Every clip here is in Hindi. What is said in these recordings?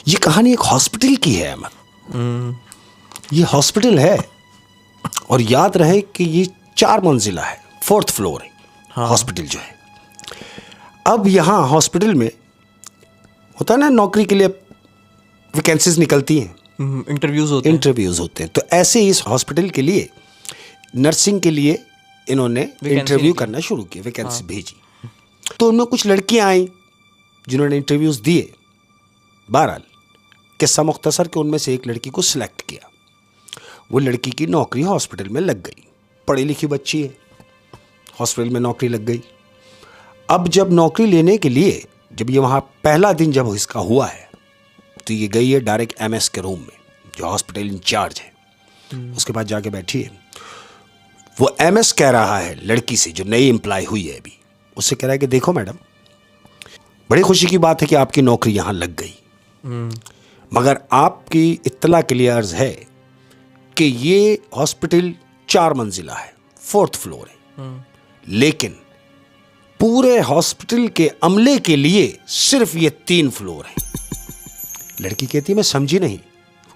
ये कहानी एक हॉस्पिटल की है अहमद। ये हॉस्पिटल है और याद रहे कि ये 4 मंजिला है, 4th फ्लोर है। हाँ। हॉस्पिटल जो है, अब यहाँ हॉस्पिटल में होता है ना, नौकरी के लिए वैकेंसीज निकलती हैं, इंटरव्यूज होते हैं। तो ऐसे ही इस हॉस्पिटल के लिए नर्सिंग के लिए इन्होंने इंटरव्यू करना शुरू किया, वैकेंसी भेजी। तो उनमें कुछ लड़कियां आई जिन्होंने इंटरव्यूज दिए। बहरहाल किस्सा मुख्तसर के उनमें से एक लड़की को सिलेक्ट किया। वो लड़की की नौकरी हॉस्पिटल में लग गई, पढ़ी लिखी बच्ची है, हॉस्पिटल में नौकरी लग गई। अब जब नौकरी लेने के लिए, जब ये वहाँ पहला दिन जब इसका हुआ है, तो ये गई है डायरेक्ट एमएस के रूम में, जो हॉस्पिटल इंचार्ज है। उसके पास जाके बैठी है। वो एमएस कह रहा है लड़की से, जो नई एम्प्लॉय हुई है अभी, उससे कह रहा है कि देखो मैडम, बड़ी खुशी की बात है कि आपकी नौकरी यहाँ लग गई, मगर आपकी इत्तला के लिए अर्ज है कि ये हॉस्पिटल 4 मंजिला है, 4th फ्लोर है, लेकिन पूरे हॉस्पिटल के अमले के लिए सिर्फ ये 3 फ्लोर है। लड़की कहती है मैं समझी नहीं।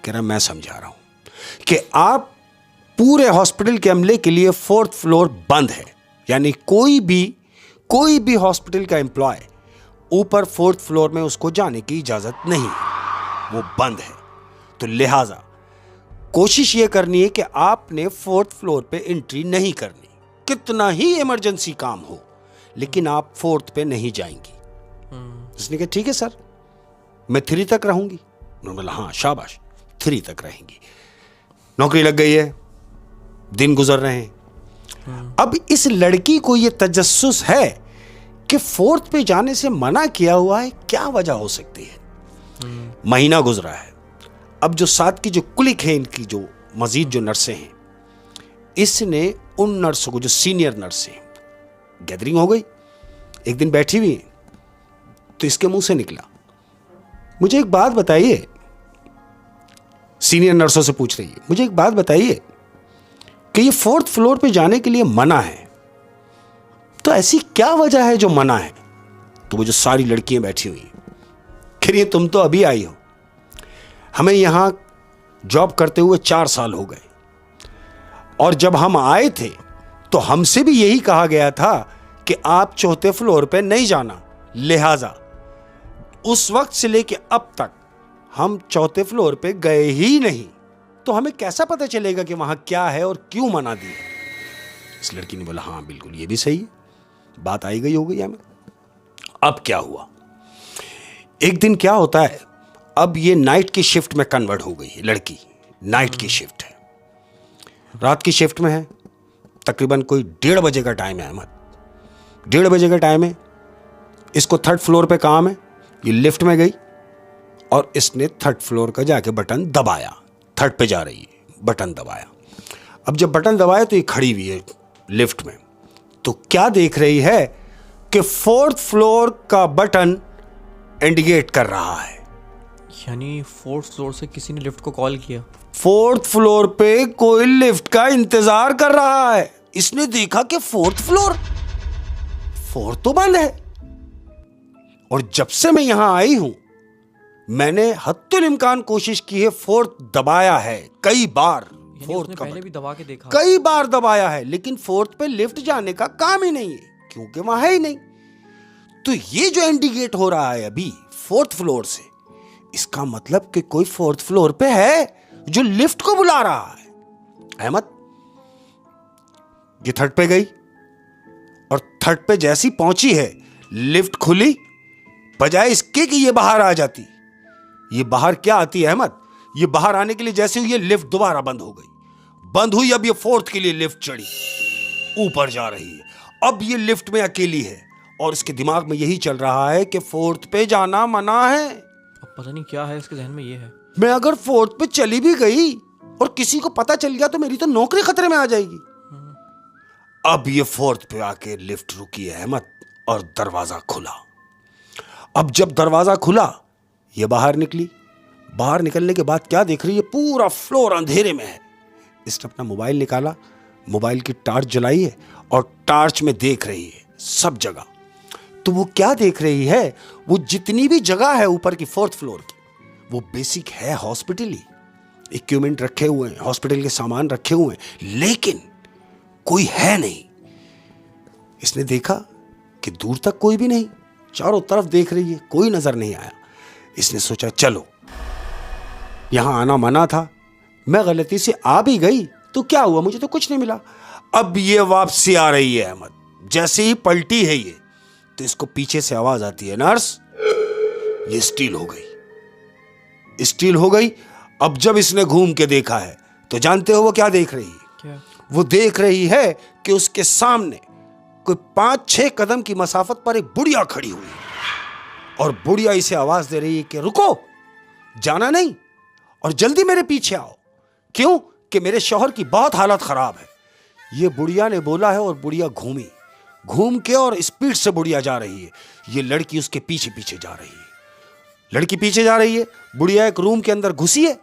कह रहा मैं समझा रहा हूं कि आप पूरे हॉस्पिटल के अमले के लिए 4th फ्लोर बंद है, यानी कोई भी हॉस्पिटल का एम्प्लॉय ऊपर 4th फ्लोर में उसको जाने की इजाजत नहीं है, वो बंद है। तो लिहाजा कोशिश ये करनी है कि आपने 4th फ्लोर पे एंट्री नहीं करनी, कितना ही इमरजेंसी काम हो, लेकिन आप 4th पे नहीं जाएंगी। उसने कहा ठीक है सर, मैं 3 तक रहूंगी। उन्होंने बोला हाँ शाबाश, 3 तक रहेंगी। नौकरी लग गई है, दिन गुजर रहे हैं। अब इस लड़की को यह तजस्सुस है कि 4th पे जाने से मना किया हुआ है, क्या वजह हो सकती है। महीना गुजरा है। अब जो साथ की जो कुलिक है इनकी, जो मजीद जो नर्सें हैं, इसने उन नर्सों को, जो सीनियर नर्स हैं, गैदरिंग हो गई, एक दिन बैठी हुई है, तो इसके मुंह से निकला मुझे एक बात बताइए। सीनियर नर्सों से पूछ रही है, मुझे एक बात बताइए कि ये 4th फ्लोर पे जाने के लिए मना है, तो ऐसी क्या वजह है जो मना है। तो वो जो सारी लड़कियां बैठी हुई कह रही है तुम तो अभी आई हो, हमें यहां जॉब करते हुए 4 साल हो गए, और जब हम आए थे तो हमसे भी यही कहा गया था कि आप 4th फ्लोर पे नहीं जाना, लिहाजा उस वक्त से लेके अब तक हम 4th फ्लोर पे गए ही नहीं, तो हमें कैसा पता चलेगा कि वहां क्या है और क्यों मना दी। इस लड़की ने बोला हाँ बिल्कुल ये भी सही है, बात आई गई हो गई हमें। अब क्या हुआ, एक दिन क्या होता है, अब ये नाइट की शिफ्ट में कन्वर्ट हो गई है लड़की, नाइट की शिफ्ट है, रात की शिफ्ट में है। तकरीबन कोई 1:30 बजे का टाइम है अहमद, 1:30 बजे का टाइम है। इसको 3rd फ्लोर पे काम है, ये लिफ्ट में गई और इसने 3rd फ्लोर का जाके बटन दबाया, 3rd पे जा रही है, बटन दबाया। अब जब बटन दबाया तो ये खड़ी हुई है लिफ्ट में, तो क्या देख रही है कि 4th फ्लोर का बटन इंडिकेट कर रहा है, यानी 4th फ्लोर से किसी ने लिफ्ट को कॉल किया। 4th फ्लोर पे कोई लिफ्ट का इंतजार कर रहा है। इसने देखा कि 4th फ्लोर, 4th तो बंद है, और जब से मैं यहां आई हूं मैंने हत्तुल इम्कान कोशिश की है, 4th दबाया है कई बार, 4th का पहले भी दबा के देखा, कई बार दबाया है, लेकिन 4th पे लिफ्ट जाने का काम ही नहीं है, क्योंकि वहां है ही नहीं। तो ये जो इंडिकेट हो रहा है अभी 4th फ्लोर से, इसका मतलब कि कोई 4th फ्लोर पे है जो लिफ्ट को बुला रहा है। अहमद, ये 3rd पे गई और 3rd पे जैसी पहुंची है, लिफ्ट खुली, बजाय इसके कि ये बाहर आ जाती, ये बाहर क्या आती है अहमद, ये बाहर आने के लिए जैसे हुई, ये लिफ्ट दोबारा बंद हो गई, बंद हुई। अब ये 4th के लिए लिफ्ट चढ़ी, ऊपर जा रही है। अब ये लिफ्ट में अकेली है और इसके दिमाग में यही चल रहा है कि 4th पे जाना मना है। अब पता नहीं क्या है इसके जहन में, ये है मैं अगर 4th पे चली भी गई और किसी को पता चल गया तो मेरी तो नौकरी खतरे में आ जाएगी। अब ये 4th पे आके लिफ्ट रुकी है अहमद, और दरवाजा खुला। अब जब दरवाजा खुला, ये बाहर निकली। बाहर निकलने के बाद क्या देख रही है, पूरा फ्लोर अंधेरे में है। इसने अपना मोबाइल निकाला, मोबाइल की टार्च जलाई है और टार्च में देख रही है सब जगह। तो वो क्या देख रही है, वो जितनी भी जगह है ऊपर की 4th फ्लोर की, वो बेसिक है हॉस्पिटल ही, इक्विपमेंट रखे हुए हैं, हॉस्पिटल के सामान रखे हुए हैं, लेकिन कोई है नहीं। इसने देखा कि दूर तक कोई भी नहीं, चारों तरफ देख रही है, कोई नजर नहीं आया। इसने सोचा चलो, यहां आना मना था, मैं गलती से आ भी गई तो क्या हुआ, मुझे तो कुछ नहीं मिला। अब ये वापसी आ रही है अहमद, जैसे ही पलटी है ये तो इसको पीछे से आवाज आती है, नर्स ये स्टील हो गई, स्टील हो गई। अब जब इसने घूम के देखा है तो जानते हो वो क्या देख रही है? क्या? वो देख रही है कि उसके सामने कोई 5-6 कदम की मसाफत पर एक बुढ़िया खड़ी हुई है और बुढ़िया इसे आवाज दे रही है कि रुको, जाना नहीं और जल्दी मेरे पीछे आओ। क्यों? कि मेरे शौहर की बहुत हालत खराब है। ये बुढ़िया ने बोला है और बुढ़िया घूम के और स्पीड से बुढ़िया जा रही है। ये लड़की उसके पीछे पीछे जा रही है, लड़की पीछे जा रही है। बुढ़िया एक रूम के अंदर घुसी है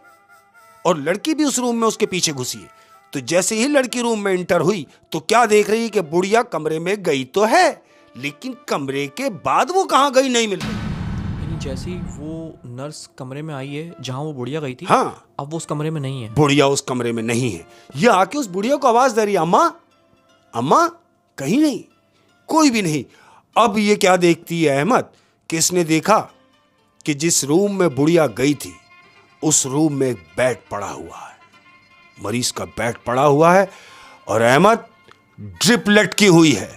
और लड़की भी उस रूम में उसके पीछे घुसी है। तो जैसे ही लड़की रूम में एंटर हुई तो क्या देख रही है कि बुढ़िया कमरे में गई तो है, लेकिन कमरे के बाद वो कहां गई नहीं मिल रही। यानी जैसे ही वो नर्स कमरे में आई है जहां वो बुढ़िया गई थी, हाँ, अब वो उस कमरे में नहीं है। बुढ़िया उस कमरे में नहीं है। ये आके उस बुढ़िया को आवाज दे रही है, अम्मा अम्मा, कहीं नहीं, कोई भी नहीं। अब ये क्या देखती है अहमद, कि इसने देखा कि जिस रूम में बुढ़िया गई थी उस रूम में एक बेड पड़ा हुआ है, मरीज का बेड पड़ा हुआ है और अहमद ड्रिप लटकी हुई है।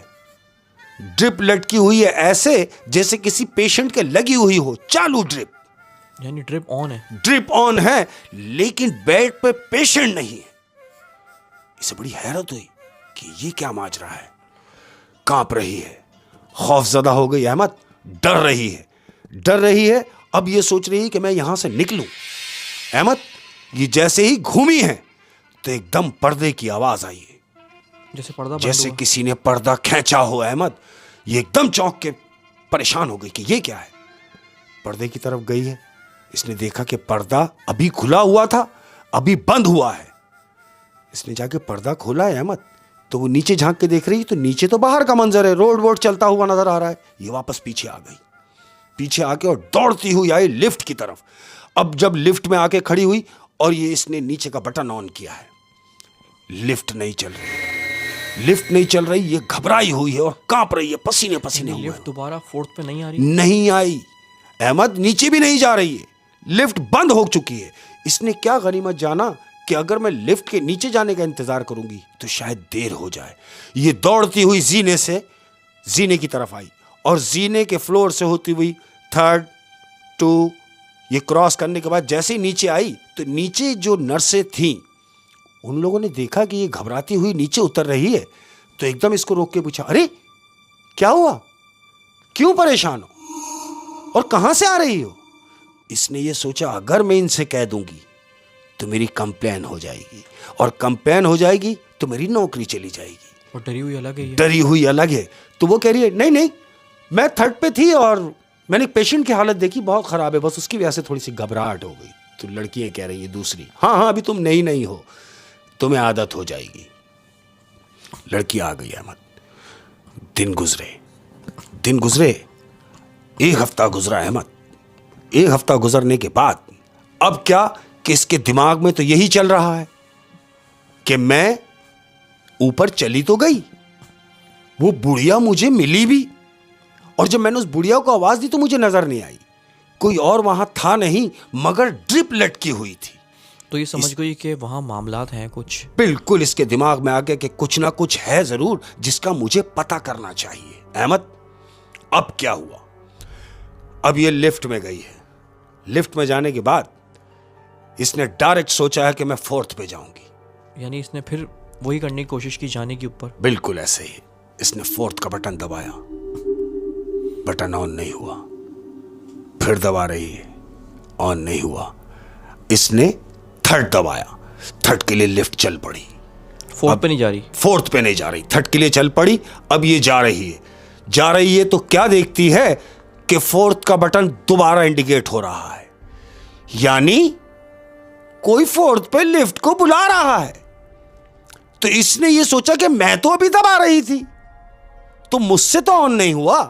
ड्रिप लटकी हुई है ऐसे जैसे किसी पेशेंट के लगी हुई हो, चालू ड्रिप। यानी ड्रिप ऑन है। ड्रिप ऑन है लेकिन बेड पे पेशेंट नहीं है। इसे बड़ी हैरत हुई कि ये क्या माजरा है। कांप रही है, खौफजदा हो गई अहमद, डर रही है। अब ये सोच रही है कि मैं यहां से निकलूं। अहमद ये जैसे ही घूमी है तो एकदम पर्दे की आवाज आई है, जैसे पर्दा बंद जैसे हुआ। किसी ने पर्दा खींचा हो। अहमद ये एकदम चौंक के परेशान हो गई कि ये क्या है। पर्दे की तरफ गई है, इसने देखा कि पर्दा अभी खुला हुआ था, अभी बंद हुआ है। इसने जाके पर्दा खोला है अहमद, तो वो नीचे झांक के देख रही, तो नीचे तो बाहर का मंजर है, रोड वोड चलता हुआ नजर आ रहा है। ये वापस पीछे आ गई, पीछे आके और दौड़ती हुई आई लिफ्ट की तरफ। अब जब लिफ्ट में आके खड़ी हुई और ये इसने नीचे का बटन ऑन किया है, लिफ्ट नहीं चल रही। ये घबराई हुई है और कांप रही है, पसीने पसीने हुए लिफ्ट दोबारा 4th पे नहीं आ रही। नहीं आई अहमद, नीचे भी नहीं जा रही है, लिफ्ट बंद हो चुकी है। इसने क्या गनीमत जाना कि अगर मैं लिफ्ट के नीचे जाने का इंतजार करूंगी तो शायद देर हो जाए। ये दौड़ती हुई जीने की तरफ आई और जीने के फ्लोर से होती हुई 3rd 2 ये क्रॉस करने के बाद जैसे ही नीचे आई तो नीचे जो नर्सें थीं उन लोगों ने देखा कि ये घबराती हुई नीचे उतर रही है, तो एकदम इसको रोक के पूछा, अरे क्या हुआ, क्यों परेशान हो और कहां से आ रही हो। इसने ये सोचा अगर मैं इनसे कह दूंगी तो मेरी कंप्लेन हो जाएगी और कंप्लेन हो जाएगी तो मेरी नौकरी चली जाएगी। और डरी हुई अलग है। तो वो कह रही है नहीं मैं 3rd पे थी और मैंने पेशेंट की हालत देखी, बहुत खराब है, बस उसकी वजह से थोड़ी सी घबराहट हो गई। तो लड़कियां कह रही है दूसरी, हाँ अभी तुम नहीं हो, तुम्हें आदत हो जाएगी। लड़की आ गई अहमद। दिन गुजरे 1 हफ्ता गुजरा अहमद। 1 हफ्ता गुजरने के बाद अब क्या कि इसके दिमाग में तो यही चल रहा है कि मैं ऊपर चली तो गई, वो बुढ़िया मुझे मिली भी, और जब मैंने उस बुढ़िया को आवाज दी तो मुझे नजर नहीं आई, कोई और वहां था नहीं मगर ड्रिप लटकी हुई थी। तो ये समझ गई कि वहां मामलात हैं कुछ। बिल्कुल इसके दिमाग में आ गया कि कुछ ना कुछ है जरूर जिसका मुझे पता करना चाहिए। अहमद अब क्या हुआ, अब ये लिफ्ट में गई है। लिफ्ट में जाने के बाद इसने डायरेक्ट सोचा है कि मैं 4th पे जाऊंगी। यानी इसने फिर वही करने की कोशिश की, जाने के ऊपर। बिल्कुल ऐसे ही इसने 4th का बटन दबाया, बटन ऑन नहीं हुआ, फिर दबा रही है, ऑन नहीं हुआ। इसने 3rd दबाया, 3rd के लिए लिफ्ट चल पड़ी। 4th पे नहीं जा रही, 4th पे नहीं जा रही, 3rd के लिए चल पड़ी। अब ये जा रही है तो क्या देखती है कि 4th का बटन दोबारा इंडिकेट हो रहा है, यानी कोई 4th पे लिफ्ट को बुला रहा है। तो इसने ये सोचा कि मैं तो अभी दबा रही थी तो मुझसे तो ऑन नहीं हुआ,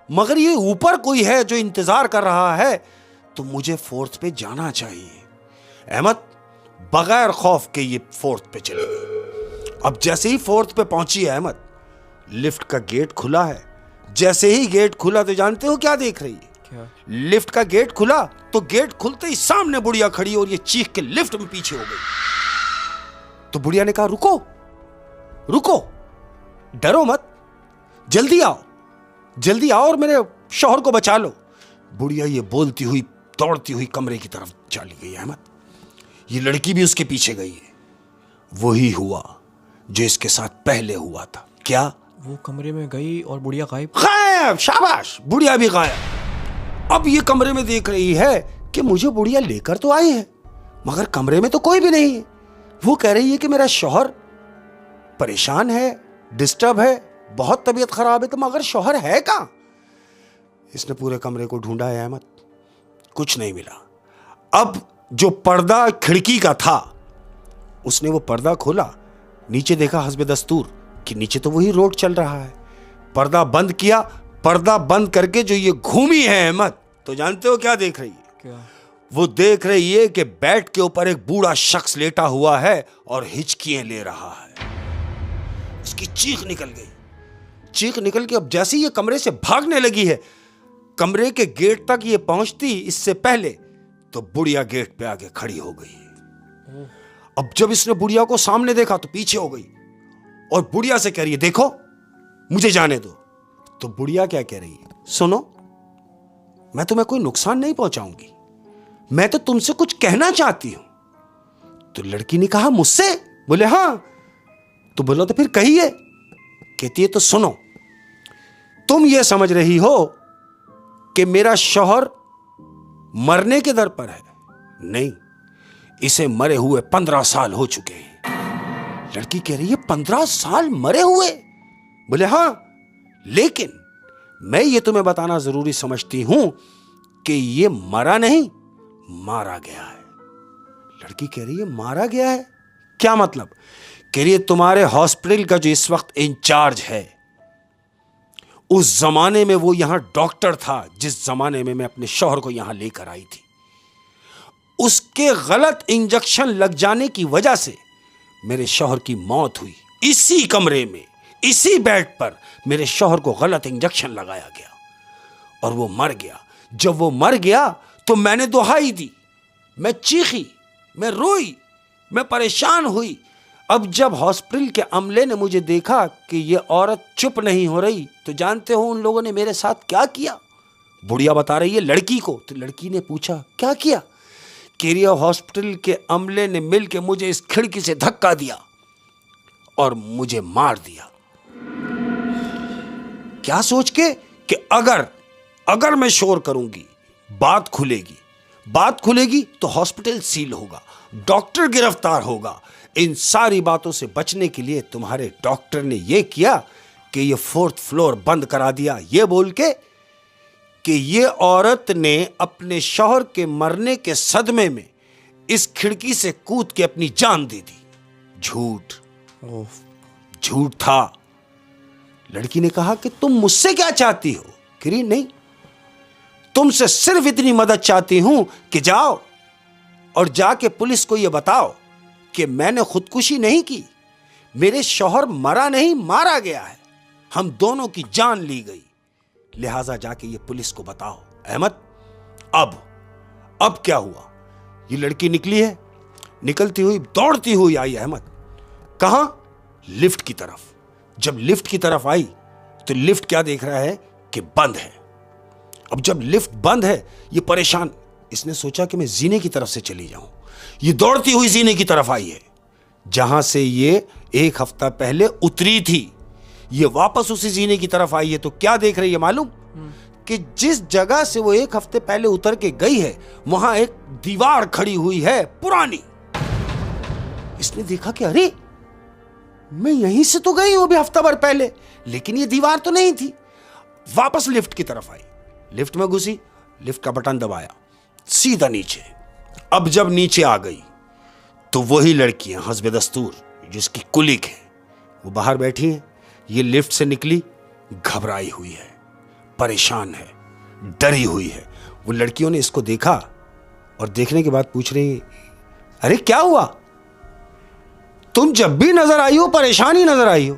मगर ये ऊपर कोई है जो इंतजार कर रहा है तो मुझे फोर्थ पे जाना चाहिए। अहमद बगैर खौफ के ये फोर्थ पे चली गई। अब जैसे ही फोर्थ पे पहुंची है अहमद, लिफ्ट का गेट खुला है। जैसे ही गेट खुला तो जानते हो क्या देख रही है? क्या? लिफ्ट का गेट खुला तो गेट खुलते ही सामने बुढ़िया खड़ी और ये चीख के लिफ्ट में पीछे हो गई। तो बुढ़िया ने कहा रुको रुको, डरो मत, जल्दी आओ और मेरे शौहर को बचा लो। बुढ़िया ये बोलती हुई दौड़ती हुई कमरे की तरफ चली गई। अहमद, ये लड़की भी उसके पीछे गई है। वही हुआ जो इसके साथ पहले हुआ था। क्या? वो कमरे में गई और बुढ़िया गायब। गायब, शाबाश, बुढ़िया भी गायब। अब ये कमरे में देख रही है कि मुझे बुढ़िया लेकर तो आई है, मगर कमरे में तो कोई भी नहीं है। वो कह रही है कि मेरा शौहर परेशान है, डिस्टर्ब है, बहुत तबीयत खराब है, तो मगर शौहर है कहां? इसने पूरे कमरे को ढूंढा है अहमद, कुछ नहीं मिला। अब जो पर्दा खिड़की का था, उसने वो पर्दा खोला, नीचे देखा हस्बे दस्तूर कि नीचे तो वही रोड चल रहा है। पर्दा बंद किया, पर्दा बंद करके जो ये घूमी है अहमद, तो जानते हो क्या देख रही है? क्या? वो देख रही है कि बेड के ऊपर एक बूढ़ा शख्स लेटा हुआ है और हिचकियां ले रहा है। उसकी चीख निकल गई। चीख निकल के अब जैसे ये कमरे से भागने लगी है, कमरे के गेट तक ये पहुंचती इससे पहले तो बुढ़िया गेट पे आके खड़ी हो गई। अब जब इसने बुढ़िया को सामने देखा तो पीछे हो गई और बुढ़िया से कह रही है देखो मुझे जाने दो। तो बुढ़िया क्या कह रही है? सुनो, मैं तुम्हें कोई नुकसान नहीं पहुंचाऊंगी, मैं तो तुमसे कुछ कहना चाहती हूं। तो लड़की ने कहा मुझसे? बोले हां। तो बोला तो फिर कहिए। कहती है तो सुनो, तुम ये समझ रही हो कि मेरा शौहर मरने के दर पर है? नहीं, इसे मरे हुए 15 साल हो चुके हैं। लड़की कह रही है 15 साल मरे हुए? बोले हां, लेकिन मैं ये तुम्हें बताना जरूरी समझती हूं कि ये मरा नहीं, मारा गया है। लड़की कह रही है मारा गया है? क्या मतलब? कह रही है तुम्हारे हॉस्पिटल का जो इस वक्त इंचार्ज है, उस जमाने में वो यहां डॉक्टर था जिस जमाने में मैं अपने शौहर को यहां लेकर आई थी। उसके गलत इंजेक्शन लग जाने की वजह से मेरे शौहर की मौत हुई। इसी कमरे में, इसी बेड पर मेरे शौहर को गलत इंजेक्शन लगाया गया और वो मर गया। जब वो मर गया तो मैंने दुहाई दी, मैं चीखी, मैं रोई, मैं परेशान हुई। अब जब हॉस्पिटल के अमले ने मुझे देखा कि ये औरत चुप नहीं हो रही, तो जानते हो उन लोगों ने मेरे साथ क्या किया? बुढ़िया बता रही है लड़की को। तो लड़की ने पूछा क्या किया? केरिया हॉस्पिटल के अमले ने मिलकर मुझे इस खिड़की से धक्का दिया और मुझे मार दिया। क्या सोच के कि अगर मैं शोर करूंगी, बात खुलेगी तो हॉस्पिटल सील होगा, डॉक्टर गिरफ्तार होगा। इन सारी बातों से बचने के लिए तुम्हारे डॉक्टर ने यह किया कि ये 4th फ्लोर बंद करा दिया, ये बोल के कि ये औरत ने अपने शौहर के मरने के सदमे में इस खिड़की से कूद के अपनी जान दे दी। झूठ था। लड़की ने कहा कि तुम मुझसे क्या चाहती हो? करी नहीं, तुमसे सिर्फ इतनी मदद चाहती हूं कि जाओ और जाके पुलिस को यह बताओ कि मैंने खुदकुशी नहीं की, मेरे शौहर मरा नहीं, मारा गया है, हम दोनों की जान ली गई, लिहाजा जाके ये पुलिस को बताओ। अहमद, अब क्या हुआ? ये लड़की निकली है, निकलती हुई दौड़ती हुई आई अहमद। कहां? लिफ्ट की तरफ। जब लिफ्ट की तरफ आई तो लिफ्ट क्या देख रहा है कि बंद है। अब जब लिफ्ट बंद है, ये परेशान, इसने सोचा कि मैं जीने की तरफ से चली जाऊं। ये दौड़ती हुई जीने की तरफ आई है जहां से ये 1 हफ्ता पहले उतरी थी। ये वापस उसी जीने की तरफ आई है तो क्या देख रही है मालूम? कि जिस जगह से वो 1 हफ्ते पहले उतर के गई है, वहां एक दीवार खड़ी हुई है पुरानी। इसने देखा कि अरे, मैं यहीं से तो गई हूं अभी हफ्ता भर पहले, लेकिन ये दीवार तो नहीं थी। वापस लिफ्ट की तरफ आई, लिफ्ट में घुसी, लिफ्ट का बटन दबाया, सीधा नीचे। अब जब नीचे आ गई तो वही लड़कियां हस्बे दस्तूर जिसकी कुलिक है, वो बाहर बैठी हैं। ये लिफ्ट से निकली, घबराई हुई है, परेशान है, डरी हुई है। वो लड़कियों ने इसको देखा और देखने के बाद पूछ रही, अरे क्या हुआ, तुम जब भी नजर आई हो परेशान ही नजर आई हो,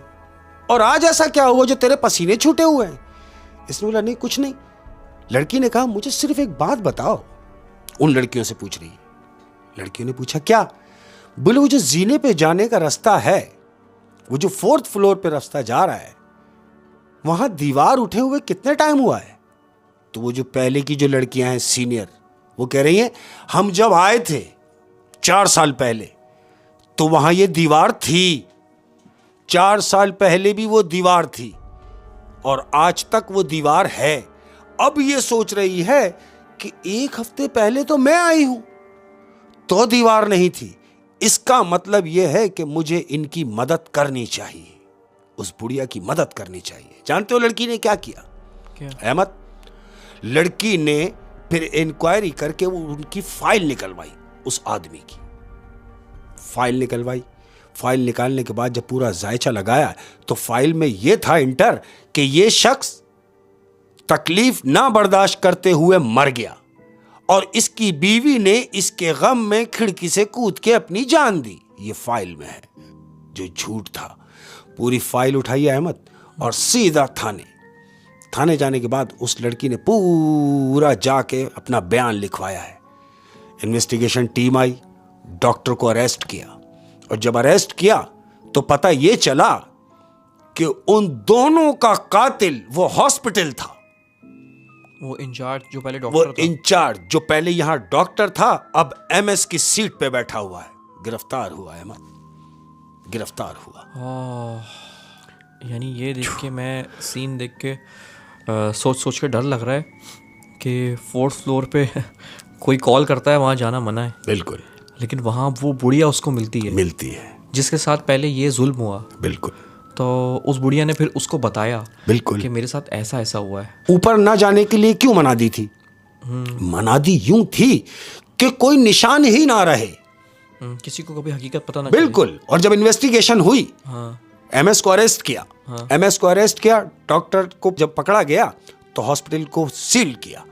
और आज ऐसा क्या हुआ जो तेरे पसीने छूटे हुए हैं? इसने बोला नहीं कुछ नहीं। लड़की ने कहा मुझे सिर्फ एक बात बताओ। उन लड़कियों से पूछ रही है। लड़कियों ने पूछा क्या? बोले वो जो जीने पे जाने का रास्ता है, वो जो 4th फ्लोर पे रास्ता जा रहा है, वहां दीवार उठे हुए कितने टाइम हुआ है? तो वो जो पहले की जो लड़कियां हैं सीनियर, वो कह रही हैं हम जब आए थे 4 साल पहले तो वहां ये दीवार थी, 4 साल पहले भी वो दीवार थी और आज तक वो दीवार है। अब ये सोच रही है कि 1 हफ्ते पहले तो मैं आई हूं तो दीवार नहीं थी, इसका मतलब यह है कि मुझे इनकी मदद करनी चाहिए, उस बुढ़िया की मदद करनी चाहिए। जानते हो लड़की ने क्या किया? क्या? अहमद, लड़की ने फिर इंक्वायरी करके वो उनकी फाइल निकलवाई, उस आदमी की फाइल निकलवाई। फाइल निकालने के बाद जब पूरा जायचा लगाया तो फाइल में यह था इंटर कि यह शख्स तकलीफ ना बर्दाश्त करते हुए मर गया और इसकी बीवी ने इसके गम में खिड़की से कूद के अपनी जान दी। ये फाइल में है जो झूठ था। पूरी फाइल उठाई अहमद और सीधा थाने जाने के बाद उस लड़की ने पूरा जाके अपना बयान लिखवाया है। इन्वेस्टिगेशन टीम आई, डॉक्टर को अरेस्ट किया और जब अरेस्ट किया तो पता ये चला कि उन दोनों का कातिल वो हॉस्पिटल था। वो इंचार्ज जो पहले वो डॉक्टर था। इंचार्ज जो पहले यहां डॉक्टर था अब एमएस की सीट पे बैठा हुआ है। गिरफ्तार हुआ है, गिरफ्तार हुआ। यानी ये देख के, मैं सीन देख के सोच के डर लग रहा है कि 4th फ्लोर पे कोई कॉल करता है, वहाँ जाना मना है। बिल्कुल। लेकिन वहाँ वो बुढ़िया उसको मिलती है जिसके साथ पहले ये जुल्म हुआ। बिल्कुल। तो उस बुढ़िया ने फिर उसको बताया बिल्कुल कि मेरे साथ ऐसा ऐसा हुआ है। ऊपर ना जाने के लिए क्यों मना दी थी? मना दी यूं थी कि कोई निशान ही ना रहे, किसी को कभी हकीकत पता ना बिल्कुल। और जब इन्वेस्टिगेशन हुई, एमएस को अरेस्ट किया। एमएस को अरेस्ट किया, डॉक्टर को जब पकड़ा गया तो हॉस्पिटल को सील किया,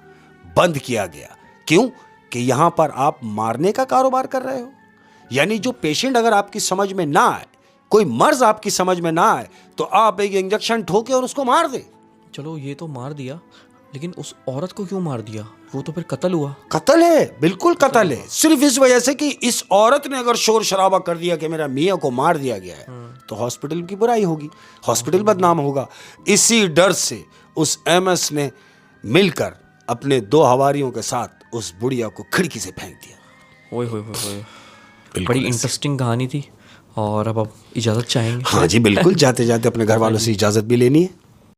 बंद किया गया। क्यों? कि यहां पर आप मारने का कारोबार कर रहे हो। यानी जो पेशेंट अगर आपकी समझ में ना आए, कोई मर्ज आपकी समझ में ना आए, तो आप एक इंजेक्शन ठोके और उसको मार दे। चलो ये तो मार दिया, लेकिन उस औरत को क्यों मार दिया? वो तो फिर कत्ल हुआ। कत्ल है, बिल्कुल कत्ल है। सिर्फ इस वजह से कि इस औरत ने अगर शोर शराबा कर दिया कि मेरा मियां को मार दिया गया है, तो हॉस्पिटल की बुराई होगी, हॉस्पिटल बदनाम होगा। इसी डर से उस एमएस ने मिलकर अपने 2 हवारियों के साथ उस बुढ़िया को खिड़की से फेंक दिया। ओए होए होए, बड़ी इंटरेस्टिंग कहानी थी। और अब इजाज़त चाहेंगे। हाँ जी बिल्कुल, जाते जाते अपने घर वालों से इजाज़त भी लेनी है।